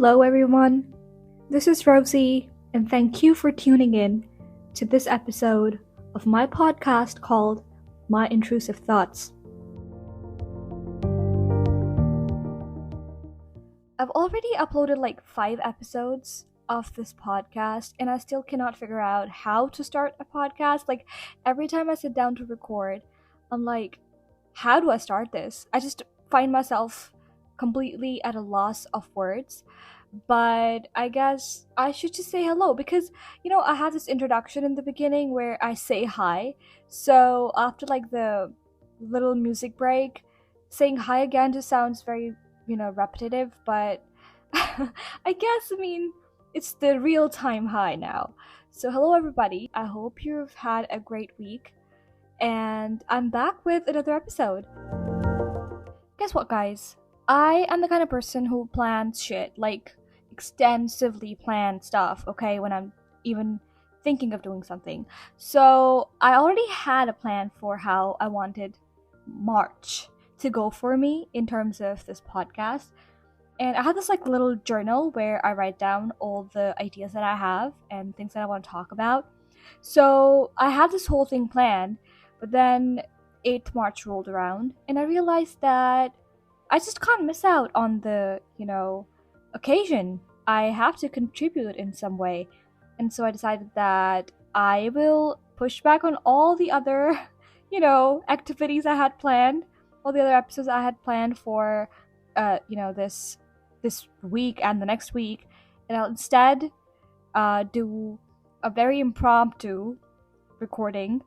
Hello, everyone. This is Rosie, and thank you for tuning in to this episode of my podcast called My Intrusive Thoughts. I've already uploaded like 5 episodes of this podcast, and I still cannot figure out how to start a podcast. Like, every time I sit down to record, I'm like, how do I start this? I just find myself completely at a loss of words. But I guess I should just say hello because, I have this introduction in the beginning where I say hi. So after like the little music break, saying hi again just sounds very, repetitive. But it's the real time hi now. So hello, everybody. I hope you've had a great week. And I'm back with another episode. Guess what, guys? I am the kind of person who plans shit, like extensively plan stuff, okay, when I'm even thinking of doing something. So I already had a plan for how I wanted March to go for me in terms of this podcast. And I have this like little journal where I write down all the ideas that I have and things that I want to talk about. So I had this whole thing planned, but then 8th March rolled around and I realized that I just can't miss out on the, occasion. I have to contribute in some way. And so I decided that I will push back on all the other, activities I had planned, all the other episodes I had planned for, this week and the next week. And I'll instead do a very impromptu recording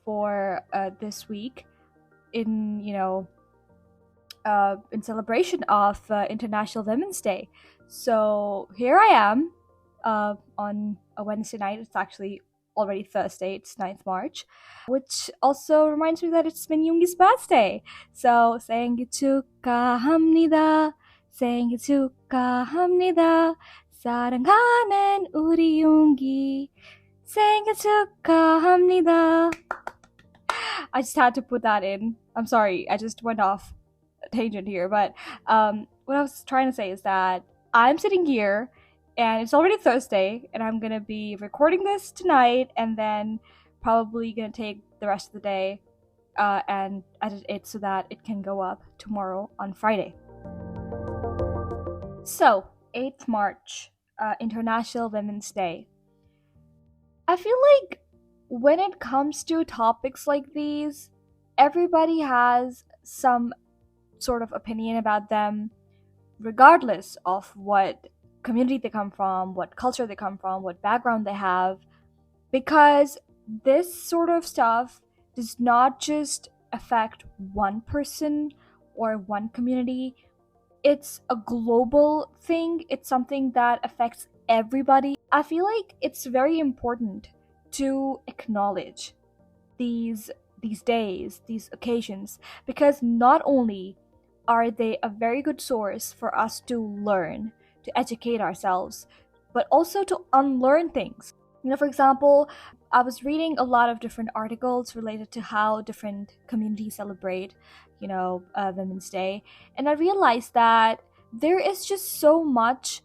for this week in celebration of International Women's Day. So here I am on a Wednesday night. It's actually already Thursday. It's 9th March, which also reminds me that it's Minyoongi's birthday. So 생일 축하합니다. 생일 축하합니다. 사랑하는 우리 용기. 생일 축하합니다. I just had to put that in. I'm sorry, I just went off a tangent here, but what I was trying to say is that I'm sitting here and it's already Thursday and I'm gonna be recording this tonight and then probably gonna take the rest of the day and edit it so that it can go up tomorrow on Friday. So, 8th March, International Women's Day. I feel like when it comes to topics like these, everybody has some sort of opinion about them, regardless of what community they come from, what culture they come from, what background they have, because this sort of stuff does not just affect one person or one community. It's a global thing. It's something that affects everybody. I feel like it's very important to acknowledge these days, these occasions, because not only are they a very good source for us to learn, to educate ourselves, but also to unlearn things. For example, I was reading a lot of different articles related to how different communities celebrate, Women's Day, and I realized that there is just so much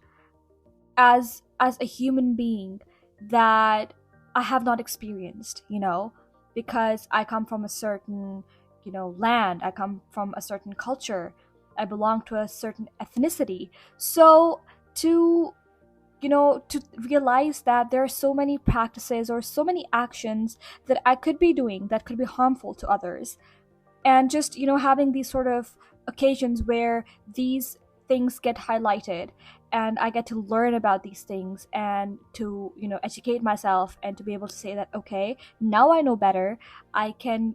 as a human being that I have not experienced, because I come from a certain, land, I come from a certain culture, I belong to a certain ethnicity. So to realize that there are so many practices or so many actions that I could be doing that could be harmful to others. And just, having these sort of occasions where these things get highlighted and I get to learn about these things and to, educate myself and to be able to say that, okay, now I know better. I can,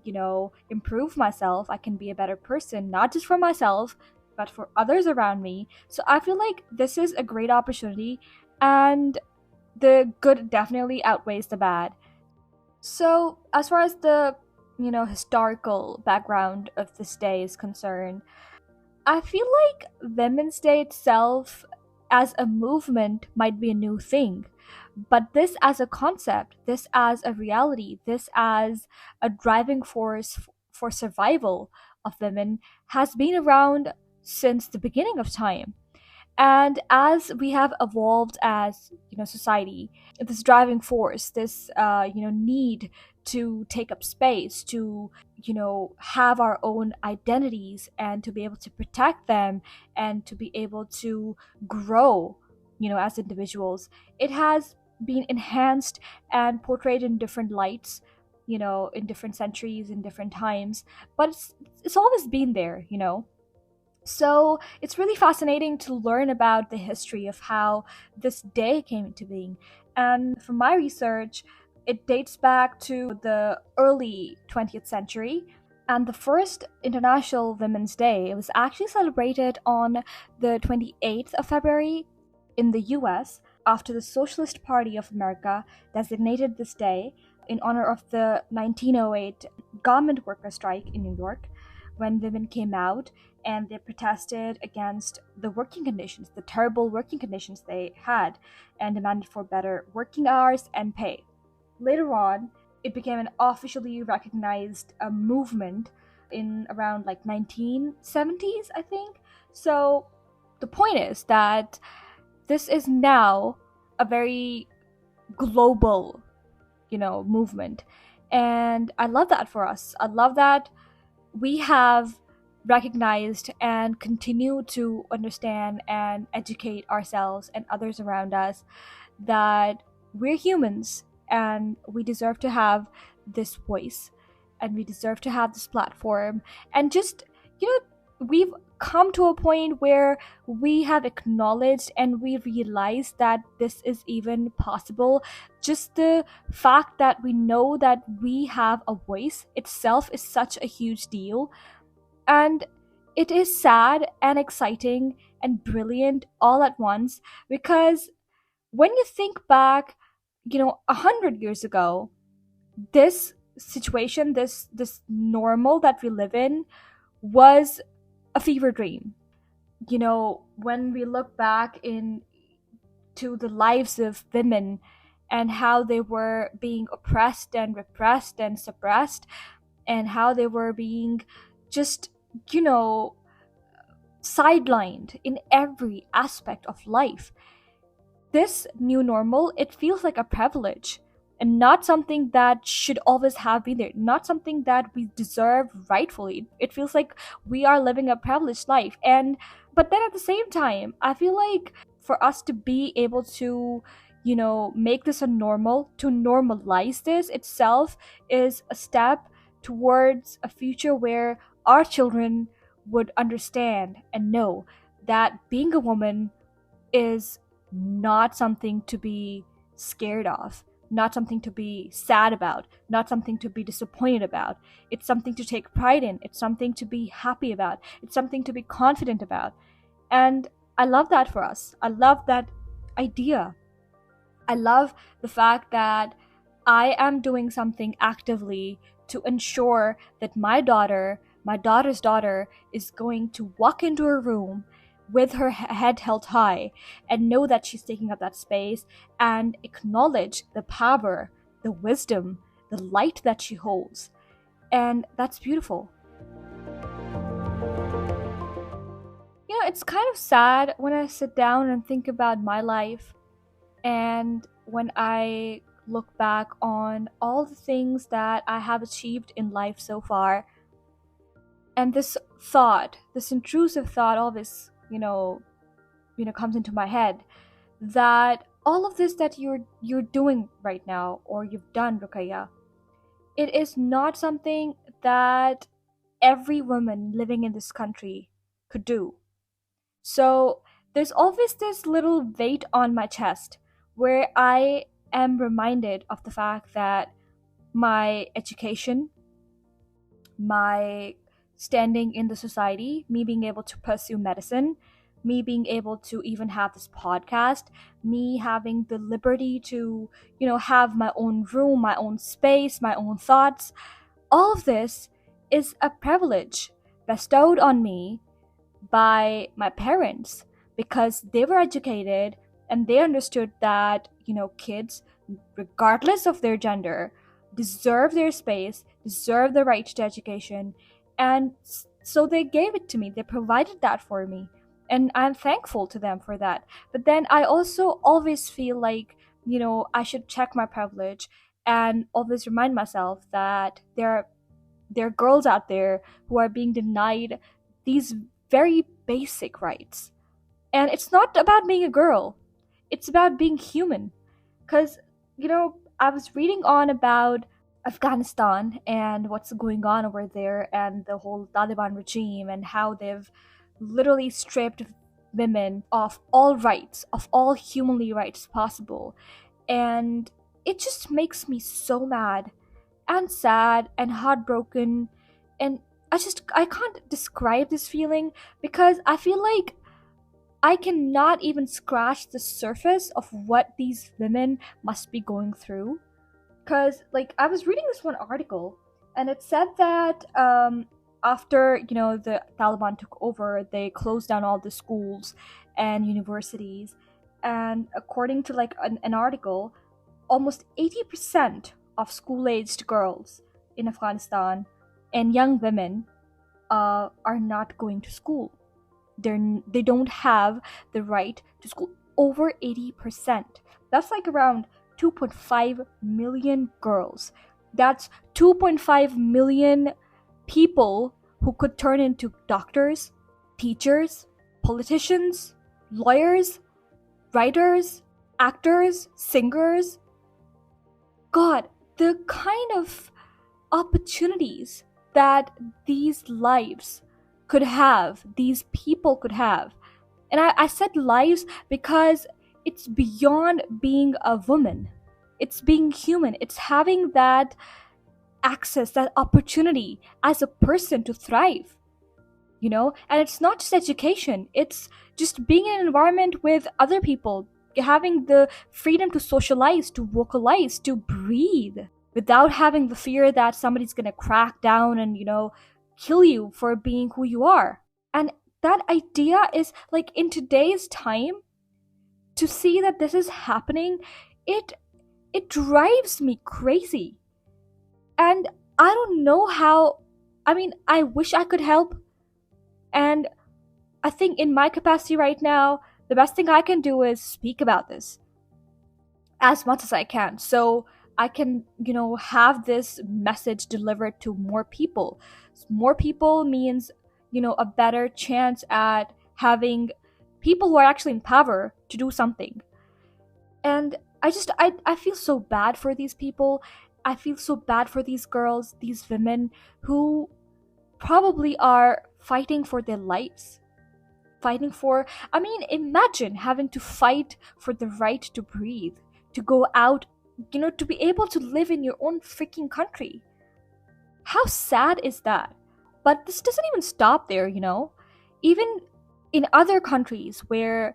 improve myself. I can be a better person, not just for myself, but for others around me. So I feel like this is a great opportunity and the good definitely outweighs the bad. So as far as the, historical background of this day is concerned, I feel like Women's Day itself as a movement might be a new thing, but this as a concept, this as a reality, this as a driving force for survival of women has been around since the beginning of time. And as we have evolved as, society, this driving force, this need to take up space, to have our own identities and to be able to protect them and to be able to grow, as individuals, it has been enhanced and portrayed in different lights, in different centuries, in different times, but it's always been there, so it's really fascinating to learn about the history of how this day came into being. And from my research, it dates back to the early 20th century. And the first International Women's Day was actually celebrated on the 28th of February in the US after the Socialist Party of America designated this day in honor of the 1908 garment worker strike in New York, when women came out and they protested against the working conditions, the terrible working conditions they had, and demanded for better working hours and pay. Later on, it became an officially recognized movement in around like 1970s, I think. So the point is that this is now a very global, movement. And I love that for us. I love that we have recognized and continue to understand and educate ourselves and others around us that we're humans and we deserve to have this voice and we deserve to have this platform. And just, we've come to a point where we have acknowledged and we realize that this is even possible. Just the fact that we know that we have a voice itself is such a huge deal. And it is sad and exciting and brilliant all at once, because when you think back, 100 years ago, this situation, this normal that we live in, was a fever dream. When we look back to the lives of women and how they were being oppressed and repressed and suppressed, and how they were being just, sidelined in every aspect of life. This new normal, it feels like a privilege and not something that should always have been there, not something that we deserve rightfully. It feels like we are living a privileged life. And but then at the same time, I feel like for us to be able to, make this a normal, to normalize this itself, is a step towards a future where our children would understand and know that being a woman is not something to be scared of, not something to be sad about, not something to be disappointed about. It's something to take pride in, it's something to be happy about, it's something to be confident about. And I love that for us. I love that idea. I love the fact that I am doing something actively to ensure that my daughter's daughter, is going to walk into a room with her head held high and know that she's taking up that space and acknowledge the power, the wisdom, the light that she holds. And that's beautiful. It's kind of sad when I sit down and think about my life, and when I look back on all the things that I have achieved in life so far. And this thought, this intrusive thought, always, comes into my head, that all of this that you're doing right now, or you've done, Rukaya, it is not something that every woman living in this country could do. So there's always this little weight on my chest where I am reminded of the fact that my education, my standing in the society, me being able to pursue medicine, me being able to even have this podcast, me having the liberty to, have my own room, my own space, my own thoughts, all of this is a privilege bestowed on me by my parents, because they were educated and they understood that, kids, regardless of their gender, deserve their space, deserve the right to education. And so they gave it to me, they provided that for me. and I'm thankful to them for that. But then I also always feel like, I should check my privilege and always remind myself that there are girls out there who are being denied these very basic rights. And it's not about being a girl, it's about being human. Because, I was reading on about Afghanistan and what's going on over there and the whole Taliban regime and how they've literally stripped women of all rights, of all humanly rights possible. And it just makes me so mad and sad and heartbroken. And I can't describe this feeling because I feel like I cannot even scratch the surface of what these women must be going through. Because, like, I was reading this one article, and it said that after, the Taliban took over, they closed down all the schools and universities. And according to, like, an article, almost 80% of school aged girls in Afghanistan and young women are not going to school. They don't have the right to school. Over 80%. That's like around 2.5 million girls. That's 2.5 million people who could turn into doctors, teachers, politicians, lawyers, writers, actors, singers. God, the kind of opportunities that these lives could have, these people could have. And I said lives because it's beyond being a woman. It's being human. It's having that access, that opportunity as a person to thrive. And it's not just education, it's just being in an environment with other people, having the freedom to socialize, to vocalize, to breathe without having the fear that somebody's gonna crack down and, kill you for being who you are. And that idea is like, in today's time, to see that this is happening, it drives me crazy. And I don't know how. I mean, I wish I could help. And I think in my capacity right now, the best thing I can do is speak about this as much as I can, so I can, have this message delivered to more people. More people means, a better chance at having people who are actually in power to do something. And I feel so bad for these people. I feel so bad for these girls, these women who probably are fighting for their lives. I mean, imagine having to fight for the right to breathe, to go out, to be able to live in your own freaking country. How sad is that? But this doesn't even stop there, Even in other countries where,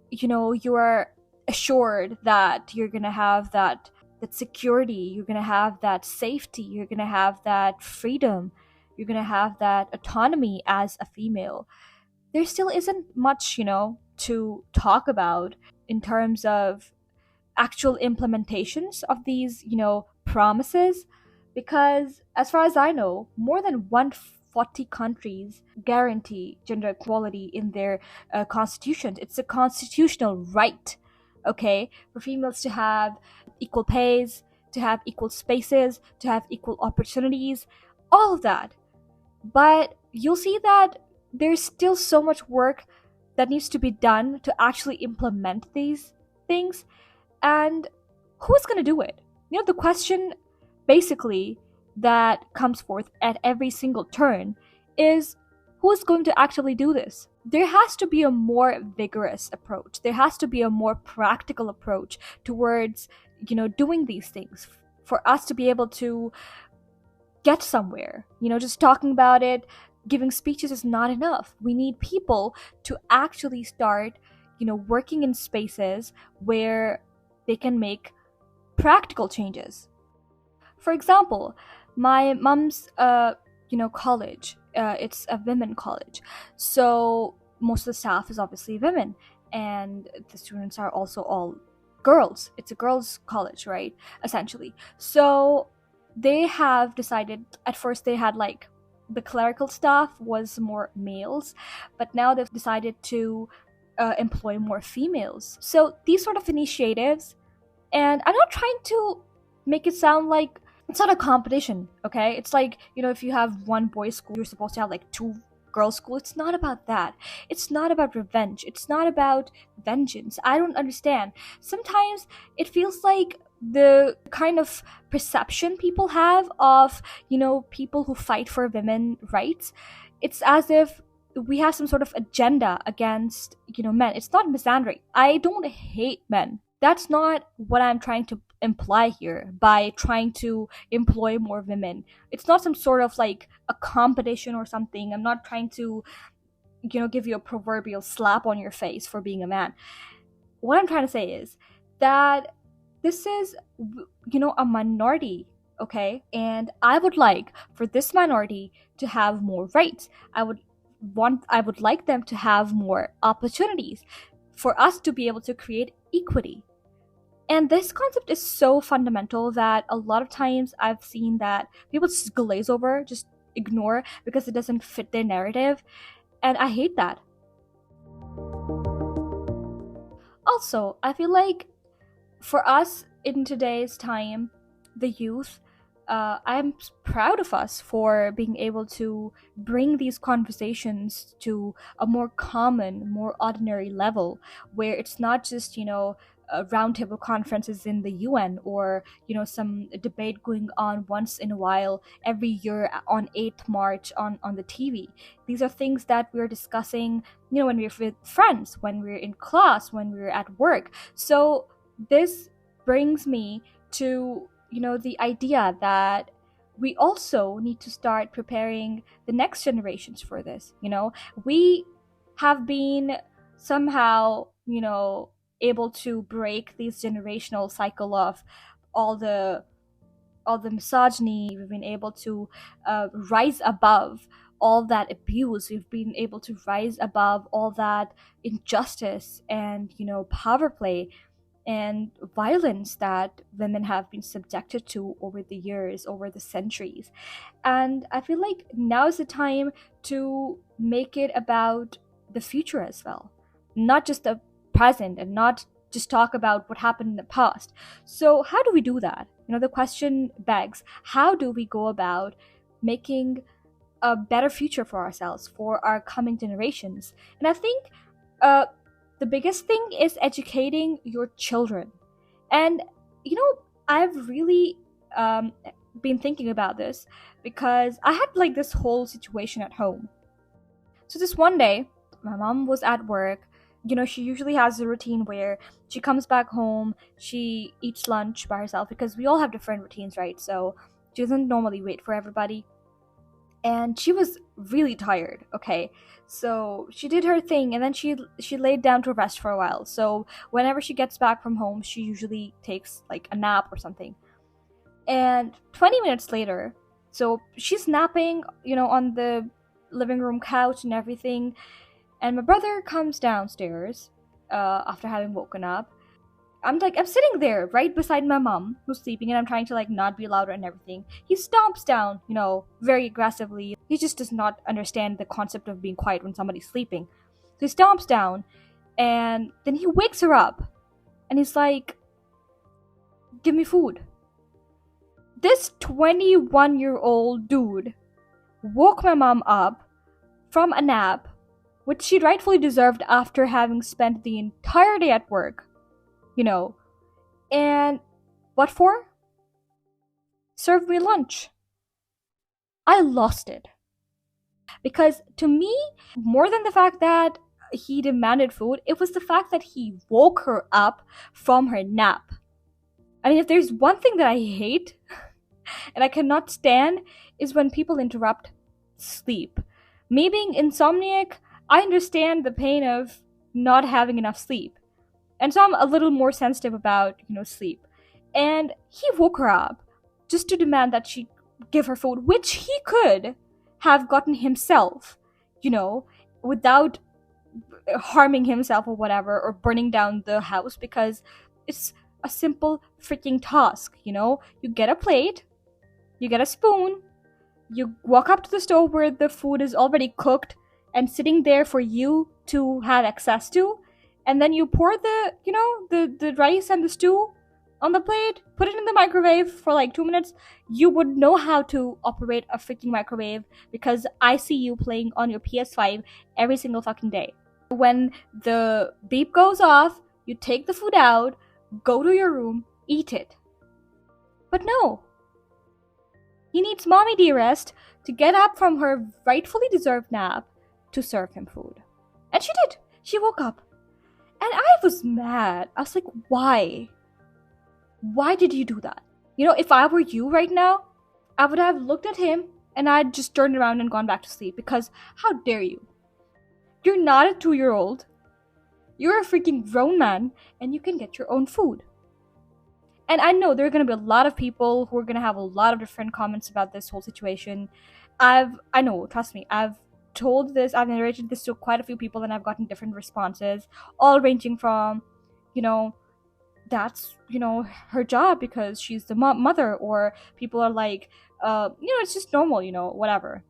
you are assured that you're gonna have that security, you're gonna have that safety, you're gonna have that freedom, you're gonna have that autonomy as a female, there still isn't much, to talk about in terms of actual implementations of these, promises. Because as far as I know, more than 140 countries guarantee gender equality in their constitutions. It's a constitutional right, okay, for females to have equal pays, to have equal spaces, to have equal opportunities, all of that. But you'll see that there's still so much work that needs to be done to actually implement these things. And who's going to do it? The question basically that comes forth at every single turn is, who's going to actually do this? There has to be a more vigorous approach. There has to be a more practical approach towards, doing these things for us to be able to get somewhere. Just talking about it, giving speeches is not enough. We need people to actually start, working in spaces where they can make practical changes. For example, my mom's, college, it's a women college. So most of the staff is obviously women, and the students are also all girls. It's a girls' college, right? Essentially. So they have decided, at first they had like the clerical staff was more males, but now they've decided to employ more females. So these sort of initiatives, and I'm not trying to make it sound like it's not a competition, okay? It's like, if you have one boys' school, you're supposed to have like two girls' school. It's not about that. It's not about revenge. It's not about vengeance. I don't understand. Sometimes it feels like the kind of perception people have of, people who fight for women rights, it's as if we have some sort of agenda against, men. It's not misandry. I don't hate men. That's not what I'm trying to imply here by trying to employ more women. It's not some sort of like a competition or something. I'm not trying to, give you a proverbial slap on your face for being a man. What I'm trying to say is that this is, a minority, okay? And I would like for this minority to have more rights. I would like them to have more opportunities for us to be able to create equity. And this concept is so fundamental that a lot of times I've seen that people just glaze over, just ignore because it doesn't fit their narrative. And I hate that. Also, I feel like for us in today's time, the youth, I'm proud of us for being able to bring these conversations to a more common, more ordinary level where it's not just, roundtable conferences in the UN or, some debate going on once in a while every year on 8th March on the TV. These are things that we're discussing, when we're with friends, when we're in class, when we're at work. So this brings me to the idea that we also need to start preparing the next generations for this. We have been somehow able to break this generational cycle of all the misogyny. We've been able to rise above all that abuse. We've been able to rise above all that injustice and power play and violence that women have been subjected to over the years, over the centuries. And I feel like now is the time to make it about the future as well, not just the present and not just talk about what happened in the past. So, how do we do that? The question begs, how do we go about making a better future for ourselves, for our coming generations? And I think the biggest thing is educating your children. And, I've really been thinking about this because I had like this whole situation at home. So, this one day, my mom was at work. She usually has a routine where she comes back home, she eats lunch by herself because we all have different routines, right? So, she doesn't normally wait for everybody. And she was really tired, okay? So she did her thing and then she laid down to rest for a while. So whenever she gets back from home, she usually takes like a nap or something. And 20 minutes later, so she's napping, on the living room couch and everything. And my brother comes downstairs after having woken up. I'm sitting there right beside my mom who's sleeping and I'm trying to like not be louder and everything. He stomps down, very aggressively. He just does not understand the concept of being quiet when somebody's sleeping. So he stomps down and then he wakes her up and he's like, give me food. This 21-year-old dude woke my mom up from a nap, which she rightfully deserved after having spent the entire day at work. And what for? Serve me lunch. I lost it. Because to me, more than the fact that he demanded food, it was the fact that he woke her up from her nap. I mean, if there's one thing that I hate and I cannot stand is when people interrupt sleep. Me being insomniac, I understand the pain of not having enough sleep. And so I'm a little more sensitive about, sleep. And he woke her up just to demand that she give her food, which he could have gotten himself, without harming himself or whatever, or burning down the house, because it's a simple freaking task, You get a plate, you get a spoon, You walk up to the stove where the food is already cooked and sitting there for you to have access to, and then you pour the rice and the stew on the plate, put it in the microwave for like 2 minutes. You would know how to operate a freaking microwave because I see you playing on your PS5 every single fucking day. When the beep goes off, you take the food out, go to your room, eat it. But no, he needs Mommy Dearest to get up from her rightfully deserved nap to serve him food. And she did. She woke up. And I was mad. I was like, why? Why did you do that? If I were you right now, I would have looked at him and I'd just turned around and gone back to sleep because how dare you? You're not a 2-year-old. You're a freaking grown man and you can get your own food. And I know there are going to be a lot of people who are going to have a lot of different comments about this whole situation. I know, trust me, I've narrated this to quite a few people and I've gotten different responses, all ranging from, that's, her job because she's the mother, or people are like, it's just normal, whatever.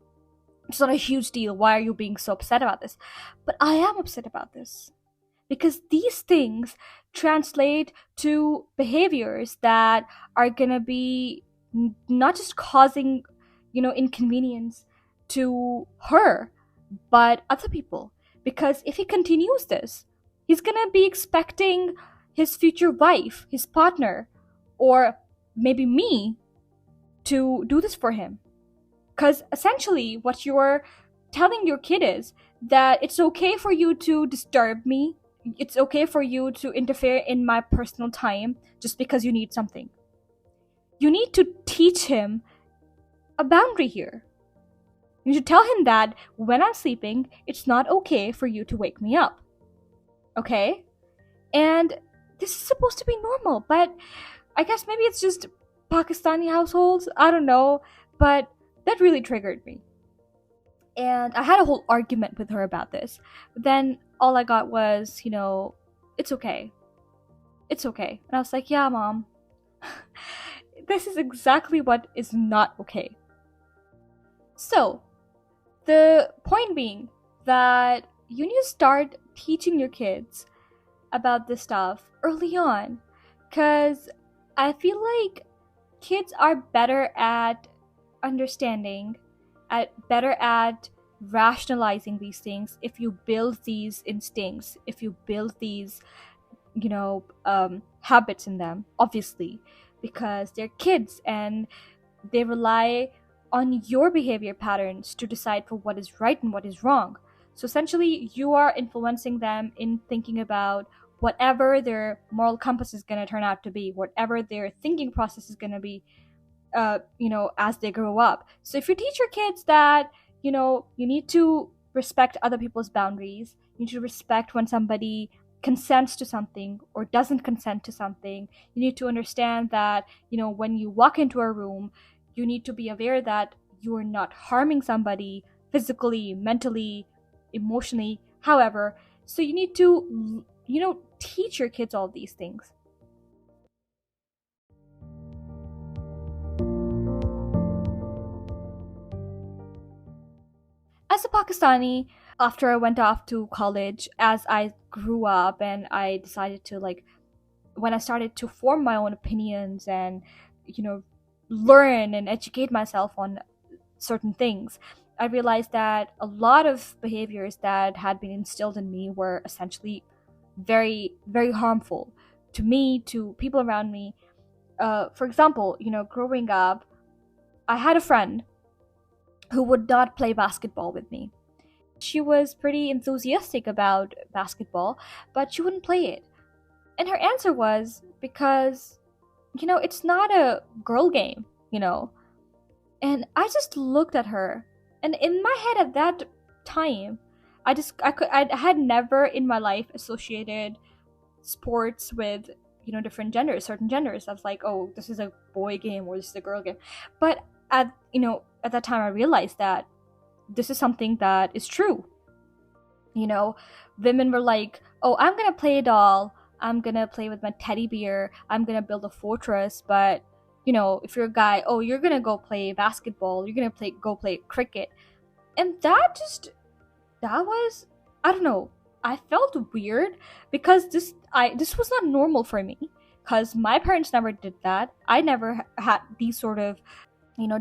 It's not a huge deal. Why are you being so upset about this? But I am upset about this because these things translate to behaviors that are gonna be not just causing, inconvenience to her, but other people. Because if he continues this, he's gonna be expecting his future wife, his partner, or maybe me to do this for him. Because essentially, what you're telling your kid is that it's okay for you to disturb me. It's okay for you to interfere in my personal time just because you need something. You need to teach him a boundary here. You should tell him that when I'm sleeping, it's not okay for you to wake me up. Okay? And this is supposed to be normal, but I guess maybe it's just Pakistani households. I don't know, but that really triggered me. And I had a whole argument with her about this. But then all I got was, it's okay. It's okay. And I was like, yeah, Mom. This is exactly what is not okay. So, the point being that you need to start teaching your kids about this stuff early on. Because I feel like kids are better at understanding, better at rationalizing these things if you build these instincts, if you build these habits in them, obviously, because they're kids and they rely on your behavior patterns to decide for what is right and what is wrong. So essentially you are influencing them in thinking about whatever their moral compass is going to turn out to be, whatever their thinking process is going to be, as they grow up. So if you teach your kids that, you need to respect other people's boundaries, you need to respect when somebody consents to something or doesn't consent to something, you need to understand that, when you walk into a room, you need to be aware that you are not harming somebody physically, mentally, emotionally, however. So you need to, teach your kids all these things. As a Pakistani, after I went off to college, as I grew up and I decided to, when I started to form my own opinions and, learn and educate myself on certain things, I realized that a lot of behaviors that had been instilled in me were essentially very, very harmful to me, to people around me. For example, growing up, I had a friend who would not play basketball with me. She was pretty enthusiastic about basketball, but she wouldn't play it. And her answer was because, it's not a girl game, And I just looked at her, and in my head at that time, I had never in my life associated sports with, different genders, certain genders. I was like, oh, this is a boy game or this is a girl game. But at that time I realized that this is something that is true. Women were like, oh, I'm gonna play a doll, I'm gonna play with my teddy bear, I'm gonna build a fortress, but if you're a guy, oh, you're gonna go play basketball, you're gonna go play cricket. And that was, I don't know, I felt weird because this was not normal for me, because my parents never did that. I never had these sort of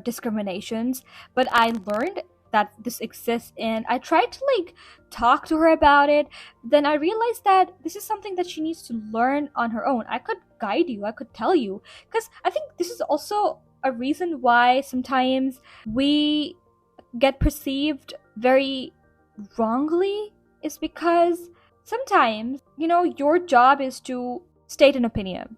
discriminations, but I learned that this exists, and I tried to like talk to her about it. Then I realized that this is something that she needs to learn on her own. I could guide you, I could tell you, because I think this is also a reason why sometimes we get perceived very wrongly, is because sometimes your job is to state an opinion,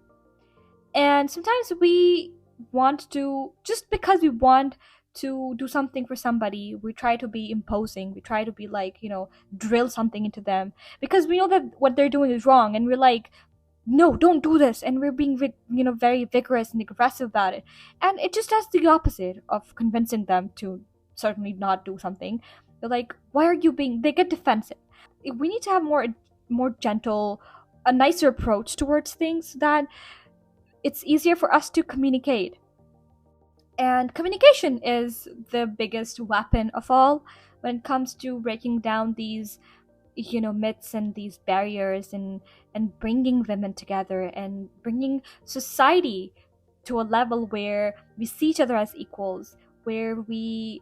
and sometimes we want to, just because we want to do something for somebody, we try to be imposing, we try to be like, drill something into them, because we know that what they're doing is wrong, and we're like, no, don't do this, and we're being very vigorous and aggressive about it, and it just does the opposite of convincing them to certainly not do something. They're like, why are you being, they get defensive. We need to have more gentle, a nicer approach towards things, so that it's easier for us to communicate. And communication is the biggest weapon of all when it comes to breaking down these myths and these barriers, and bringing women together, and bringing society to a level where we see each other as equals, where we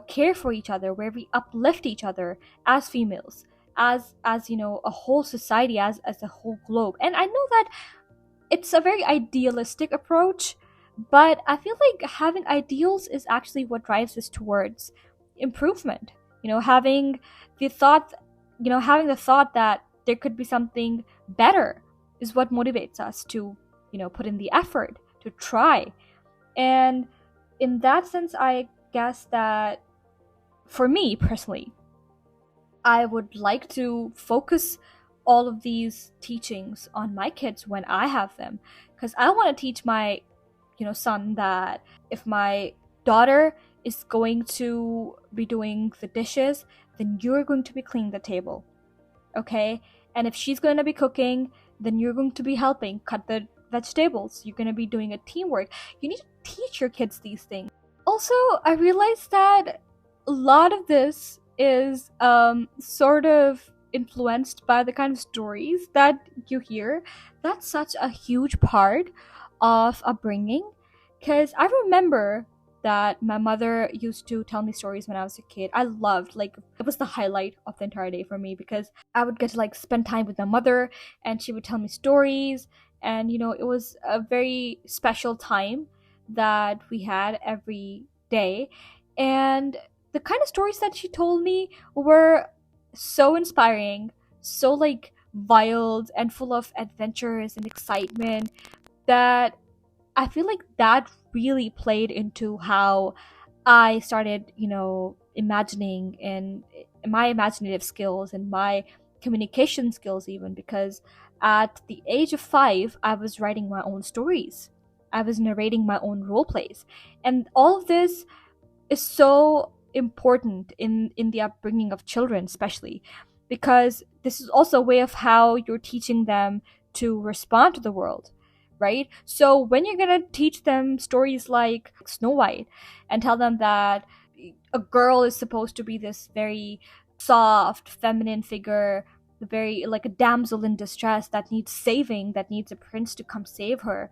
care for each other, where we uplift each other as females, as a whole society, as a whole globe. And I know that it's a very idealistic approach, but I feel like having ideals is actually what drives us towards improvement. Having the thought, that there could be something better is what motivates us to, put in the effort to try. And in that sense, I guess that for me personally, I would like to focus all of these teachings on my kids when I have them, because I want to teach my son that if my daughter is going to be doing the dishes, then you're going to be cleaning the table, okay? And if she's going to be cooking, then you're going to be helping cut the vegetables. You're going to be doing a teamwork. You need to teach your kids these things. Also, I realized that a lot of this is sort of influenced by the kind of stories that you hear. That's such a huge part of upbringing, because I remember that my mother used to tell me stories when I was a kid. I loved, like, it was the highlight of the entire day for me, because I would get to like spend time with my mother, and she would tell me stories, and it was a very special time that we had every day. And the kind of stories that she told me were so inspiring, so like wild and full of adventures and excitement, that I feel like that really played into how I started, imagining, and my imaginative skills and my communication skills, even because at the age of 5, I was writing my own stories. I was narrating my own role plays. And all of this is so important in the upbringing of children, especially because this is also a way of how you're teaching them to respond to the world, right? So when you're gonna teach them stories like Snow White and tell them that a girl is supposed to be this very soft, feminine figure, very like a damsel in distress that needs saving, that needs a prince to come save her,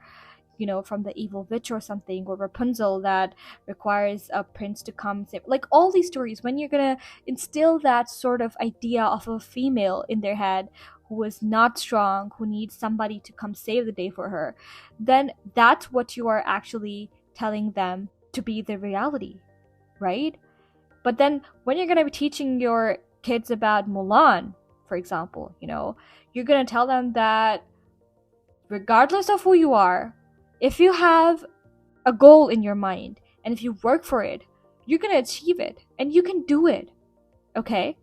from the evil witch or something, or Rapunzel that requires a prince to come save. Like all these stories, when you're gonna instill that sort of idea of a female in their head who is not strong, who needs somebody to come save the day for her, then that's what you are actually telling them to be the reality, right? But then when you're gonna be teaching your kids about Mulan, for example, you're gonna tell them that regardless of who you are, if you have a goal in your mind and if you work for it, you're gonna achieve it and you can do it, okay?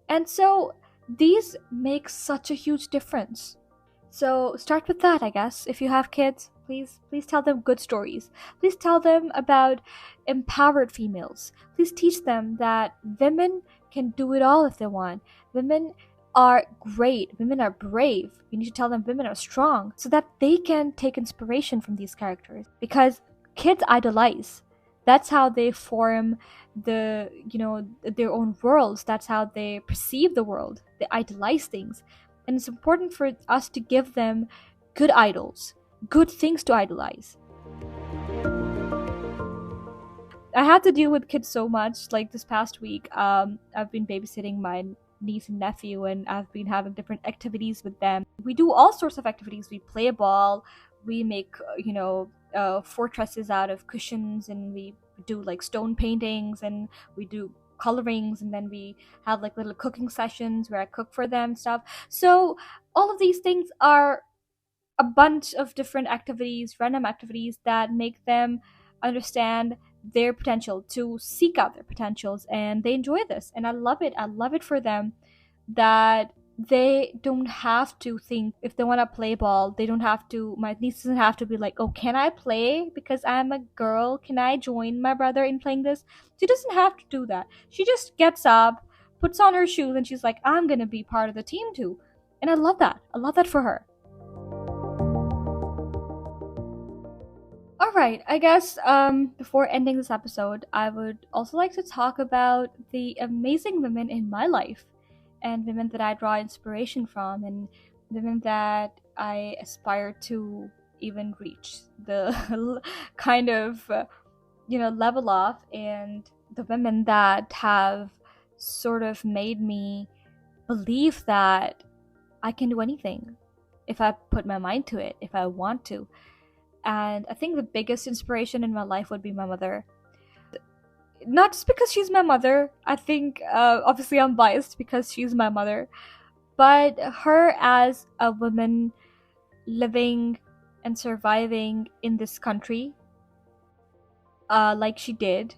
And so these make such a huge difference. So start with that, I guess. If you have kids, please tell them good stories. Please tell them about empowered females. Please teach them that women can do it all if they want. Women are great, women are brave. You need to tell them women are strong so that they can take inspiration from these characters, because kids idolize. That's how they form their own worlds. That's how they perceive the world. They idolize things. And it's important for us to give them good idols, good things to idolize. I had to deal with kids so much. Like this past week, I've been babysitting my niece and nephew, and I've been having different activities with them. We do all sorts of activities. We play ball, we make fortresses out of cushions, and we do like stone paintings, and we do colorings, and then we have like little cooking sessions where I cook for them stuff. So all of these things are a bunch of different activities, random activities that make them understand their potential, to seek out their potentials, and they enjoy this. And I love it. I love it for them that they don't have to think if they want to play ball. They don't have to, my niece doesn't have to be like, oh, can I play because I'm a girl? Can I join my brother in playing this? She doesn't have to do that. She just gets up, puts on her shoes, and she's like, I'm gonna be part of the team too. And I love that. I love that for her. Alright, I guess before ending this episode, I would also like to talk about the amazing women in my life, and women that I draw inspiration from, and women that I aspire to even reach the kind of, level of, and the women that have sort of made me believe that I can do anything if I put my mind to it, if I want to. And I think the biggest inspiration in my life would be my mother. Not just because she's my mother. I think, obviously, I'm biased because she's my mother. But her as a woman living and surviving in this country, like she did,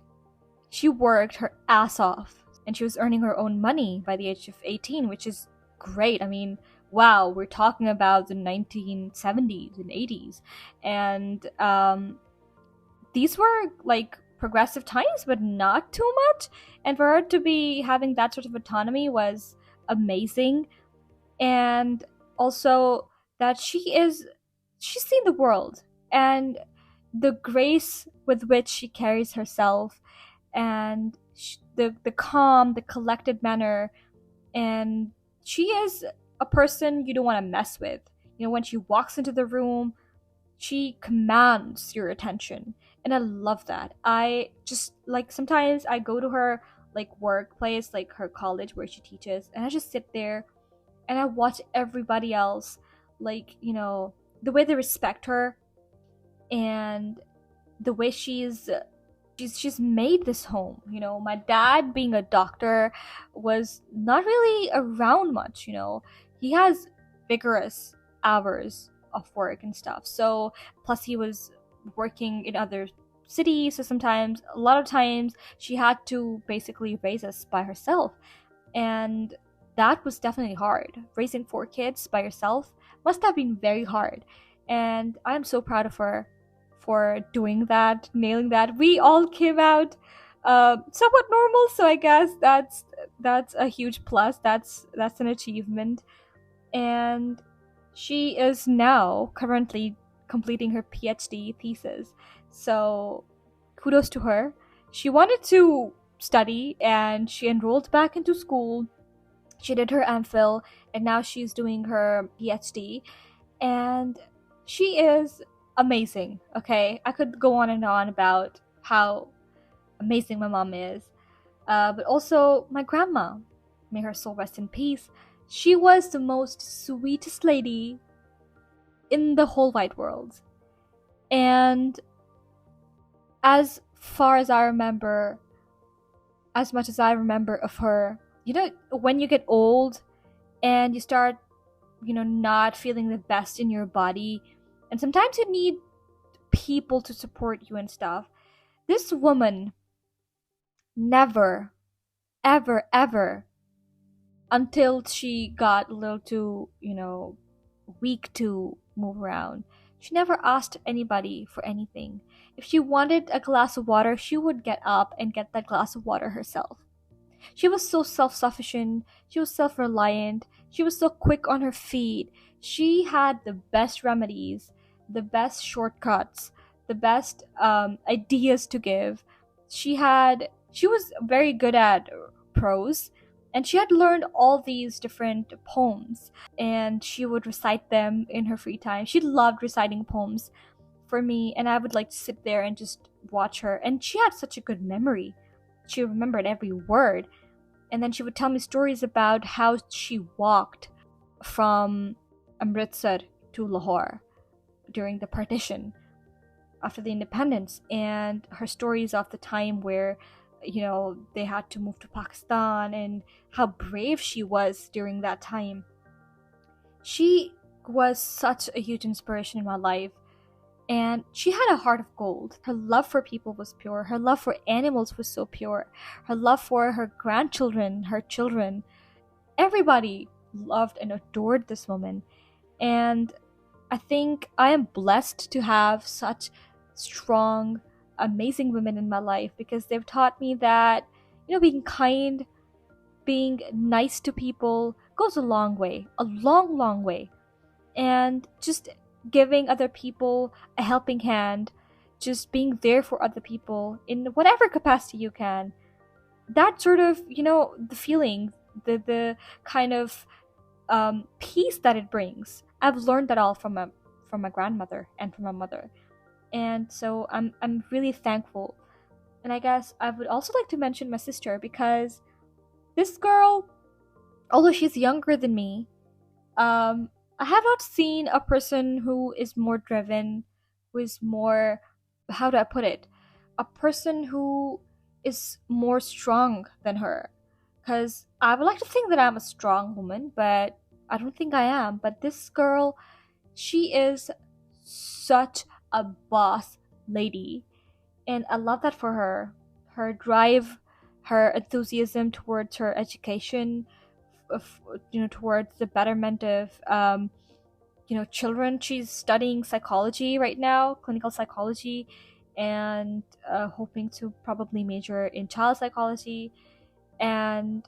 she worked her ass off. And she was earning her own money by the age of 18, which is great. I mean, wow, we're talking about the 1970s and 80s. And these were like progressive times, but not too much. And for her to be having that sort of autonomy was amazing. And also that she's seen the world, and the grace with which she carries herself, and the calm, the collected manner, and she is a person you don't want to mess with. When she walks into the room, she commands your attention. And I love that. I just, like, sometimes I go to her, like, workplace, like her college where she teaches, and I just sit there and I watch everybody else, like, the way they respect her, and the way she's made this home. My dad, being a doctor, was not really around much. He has vigorous hours of work and stuff. So plus he was working in other cities, so a lot of times she had to basically raise us by herself. And that was definitely hard. Raising 4 kids by yourself must have been very hard. And I'm so proud of her for doing that, nailing that. We all came out somewhat normal, so I guess that's a huge plus. That's an achievement. And she is now currently completing her PhD thesis. So kudos to her. She wanted to study, and she enrolled back into school. She did her MPhil, and now she's doing her PhD. And she is amazing, okay? I could go on and on about how amazing my mom is. But also my grandma, may her soul rest in peace. She was the most sweetest lady in the whole wide world. And as far as I remember, as much as I remember of her, when you get old and you start, not feeling the best in your body, and sometimes you need people to support you and stuff. This woman never, ever, ever, until she got a little too, weak to move around, she never asked anybody for anything. If she wanted a glass of water, she would get up and get that glass of water herself. She was so self sufficient, she was self reliant, she was so quick on her feet. She had the best remedies, the best shortcuts, the best ideas to give. She was very good at prose, and she had learned all these different poems, and she would recite them in her free time. She loved reciting poems for me, and I would like to sit there and just watch her. And she had such a good memory. She remembered every word. And then she would tell me stories about how she walked from Amritsar to Lahore during the partition after the independence, and her stories of the time where they had to move to Pakistan, and how brave she was during that time. She was such a huge inspiration in my life. And she had a heart of gold. Her love for people was pure. Her love for animals was so pure. Her love for her grandchildren, her children, everybody loved and adored this woman. And I think I am blessed to have such strong, amazing women in my life, because they've taught me that, being kind, being nice to people goes a long way, a long, long way. And just giving other people a helping hand, just being there for other people in whatever capacity you can. That sort of, the feeling, the kind of peace that it brings. I've learned that all from my grandmother and from my mother, and so I'm really thankful. And I guess I would also like to mention my sister, because this girl, although she's younger than me, um, I have not seen a person who is more driven, who is more, how do I put it? A person who is more strong than her. Because I would like to think that I'm a strong woman, but I don't think I am. But this girl, she is such a boss lady. And I love that for her. Her drive, her enthusiasm towards her education, towards the betterment of children. She's studying psychology right now, clinical psychology, and hoping to probably major in child psychology. And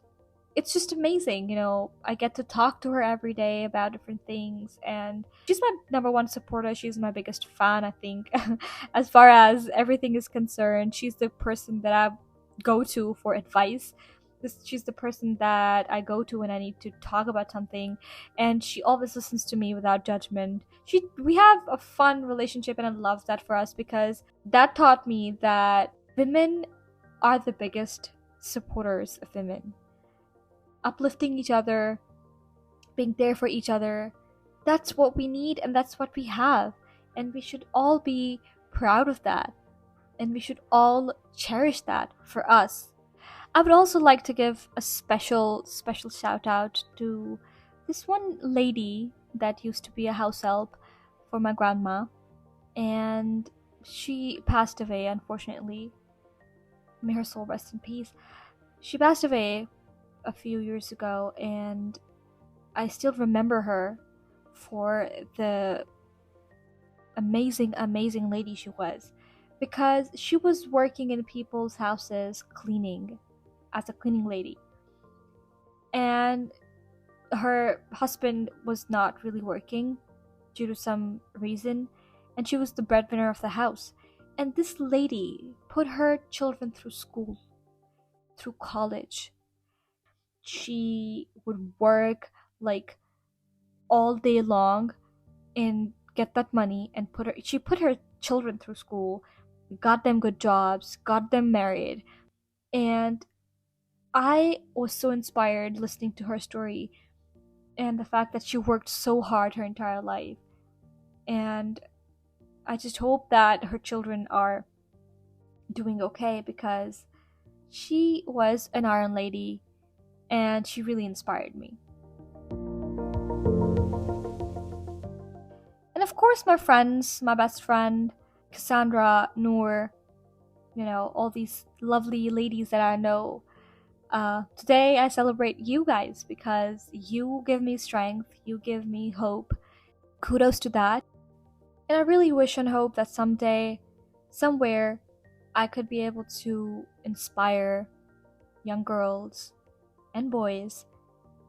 it's just amazing. I get to talk to her every day about different things, and she's my number one supporter. She's my biggest fan, I think. As far as everything is concerned, she's the person that I go to for advice. She's the person that I go to when I need to talk about something, and she always listens to me without judgment. We have a fun relationship, and I love that for us, because that taught me that women are the biggest supporters of women. Uplifting each other, being there for each other, that's what we need, and that's what we have. And we should all be proud of that. And we should all cherish that for us. I would also like to give a special shout out to this one lady that used to be a house help for my grandma. And she passed away, unfortunately. May her soul rest in peace. She passed away a few years ago, and I still remember her for the amazing lady she was, because she was working in people's houses cleaning, as a cleaning lady, and her husband was not really working due to some reason, and she was the breadwinner of the house. And this lady put her children through school, through college. She would work like all day long and get that money, and she put her children through school, got them good jobs, got them married. And I was so inspired listening to her story, and the fact that she worked so hard her entire life. And I just hope that her children are doing okay, because she was an Iron Lady, and she really inspired me. And of course, my friends, my best friend, Cassandra, Noor, all these lovely ladies that I know. Today I celebrate you guys, because you give me strength, you give me hope. Kudos to that. And I really wish and hope that someday, somewhere, I could be able to inspire young girls and boys,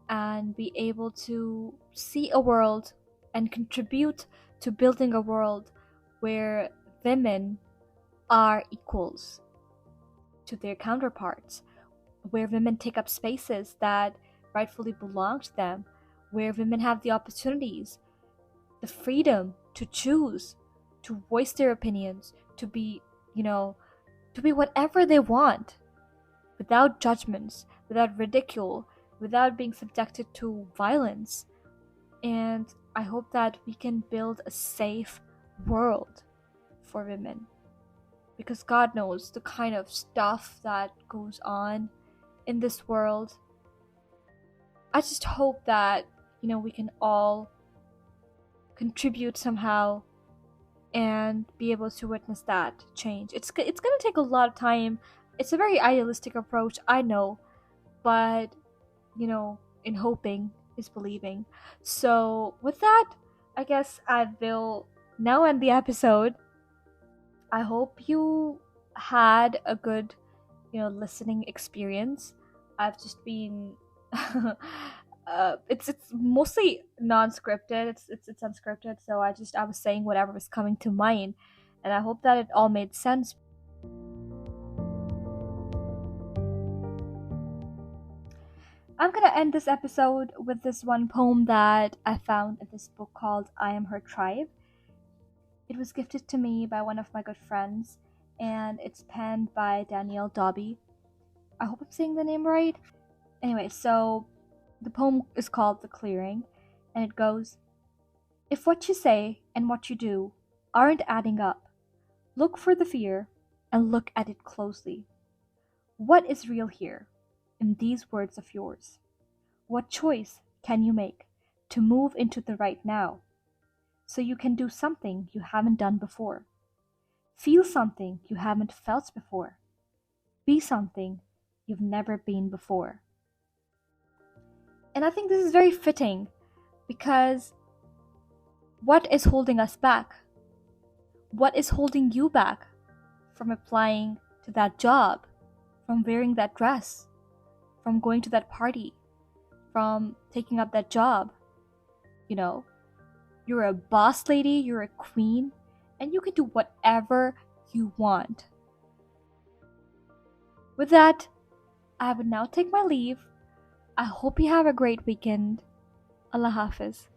and be able to see a world and contribute to building a world where women are equals to their counterparts, where women take up spaces that rightfully belong to them, where women have the opportunities, the freedom to choose, to voice their opinions, to be, to be whatever they want, without judgments, without ridicule, without being subjected to violence. And I hope that we can build a safe world for women. Because God knows the kind of stuff that goes on in this world. I just hope that, we can all contribute somehow and be able to witness that change. It's going to take a lot of time. It's a very idealistic approach, I know, but in hoping is believing. So with that, I guess I will now end the episode. I hope you had a good, listening experience. I've just been it's mostly non-scripted. It's unscripted, so I was saying whatever was coming to mind, and I hope that it all made sense. I'm gonna end this episode with this one poem that I found in this book called I Am Her Tribe. It was gifted to me by one of my good friends, and it's penned by Danielle Dobby. I hope I'm saying the name right. Anyway, so the poem is called The Clearing, and it goes, if what you say and what you do aren't adding up, look for the fear and look at it closely. What is real here in these words of yours? What choice can you make to move into the right now so you can do something you haven't done before? Feel something you haven't felt before. Be something you've never been before. And I think this is very fitting because what is holding us back? What is holding you back from applying to that job, from wearing that dress, from going to that party, from taking up that job? You're a boss lady, you're a queen, and you can do whatever you want. With that, I would now take my leave. I hope you have a great weekend. Allah Hafiz.